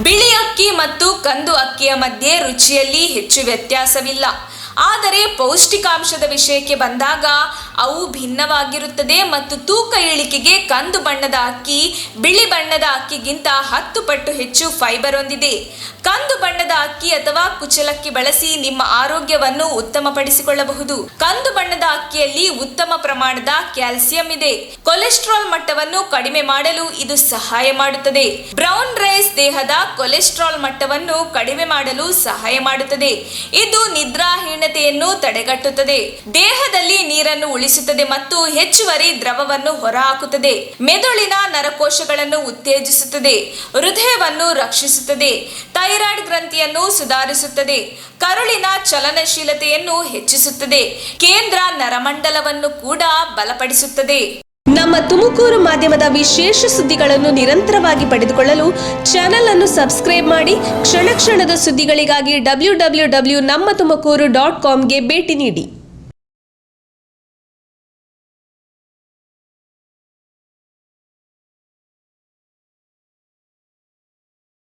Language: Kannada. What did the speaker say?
ಬಿಳಿ ಅಕ್ಕಿ ಮತ್ತು ಕಂದು ಅಕ್ಕಿಯ ಮಧ್ಯೆ ರುಚಿಯಲ್ಲಿ ಹೆಚ್ಚು ವ್ಯತ್ಯಾಸವಿಲ್ಲ. ಆದರೆ ಪೌಷ್ಟಿಕಾಂಶದ ವಿಷಯಕ್ಕೆ ಬಂದಾಗ ಅವು ಭಿನ್ನವಾಗಿರುತ್ತದೆ ಮತ್ತು ತೂಕ ಇಳಿಕೆಗೆ ಕಂದು ಬಣ್ಣದ ಅಕ್ಕಿ ಬಿಳಿ ಬಣ್ಣದ ಅಕ್ಕಿಗಿಂತ 10 ಪಟ್ಟು ಹೆಚ್ಚು ಫೈಬರ್ ಹೊಂದಿದೆ. ಕಂದು ಬಣ್ಣದ ಅಕ್ಕಿ ಅಥವಾ ಕುಚಲಕ್ಕಿ ಬಳಸಿ ನಿಮ್ಮ ಆರೋಗ್ಯವನ್ನು ಉತ್ತಮಪಡಿಸಿಕೊಳ್ಳಬಹುದು. ಕಂದು ಬಣ್ಣದ ಅಕ್ಕಿಯಲ್ಲಿ ಉತ್ತಮ ಪ್ರಮಾಣದ ಕ್ಯಾಲ್ಸಿಯಂ ಇದೆ. ಕೊಲೆಸ್ಟ್ರಾಲ್ ಮಟ್ಟವನ್ನು ಕಡಿಮೆ ಮಾಡಲು ಇದು ಸಹಾಯ ಮಾಡುತ್ತದೆ. ಬ್ರೌನ್ ರೈಸ್ ದೇಹದ ಕೊಲೆಸ್ಟ್ರಾಲ್ ಮಟ್ಟವನ್ನು ಕಡಿಮೆ ಮಾಡಲು ಸಹಾಯ ಮಾಡುತ್ತದೆ. ಇದು ನಿದ್ರಾಹೀನತೆಯನ್ನು ತಡೆಗಟ್ಟುತ್ತದೆ, ದೇಹದಲ್ಲಿ ನೀರನ್ನು ಉಳಿಸುತ್ತದೆ ಮತ್ತು ಹೆಚ್ಚುವರಿ ದ್ರವವನ್ನು ಹೊರಹಾಕುತ್ತದೆ. ಮೆದುಳಿನ ನರಕೋಶಗಳನ್ನು ಉತ್ತೇಜಿಸುತ್ತದೆ, ಹೃದಯವನ್ನು ರಕ್ಷಿಸುತ್ತದೆ, ಥೈರಾಯ್ಡ್ ಗ್ರಂಥಿಯನ್ನು ಸುಧಾರಿಸುತ್ತದೆ, ಕರುಳಿನ ಚಲನಶೀಲತೆಯನ್ನು ಹೆಚ್ಚಿಸುತ್ತದೆ, ಕೇಂದ್ರ ನರಮಂಡಲವನ್ನು ಕೂಡ ಬಲಪಡಿಸುತ್ತದೆ. ನಮ್ಮ ತುಮಕೂರು ಮಾಧ್ಯಮದ ವಿಶೇಷ ಸುದ್ದಿಗಳನ್ನು ನಿರಂತರವಾಗಿ ಪಡೆದುಕೊಳ್ಳಲು ಚಾನೆಲ್ ಅನ್ನು ಸಬ್ಸ್ಕ್ರೈಬ್ ಮಾಡಿ. ಕ್ಷಣ ಕ್ಷಣದ ಸುದ್ದಿಗಳಿಗಾಗಿ www.nammathumakuru.com ಗೆ ಭೇಟಿ ನೀಡಿ.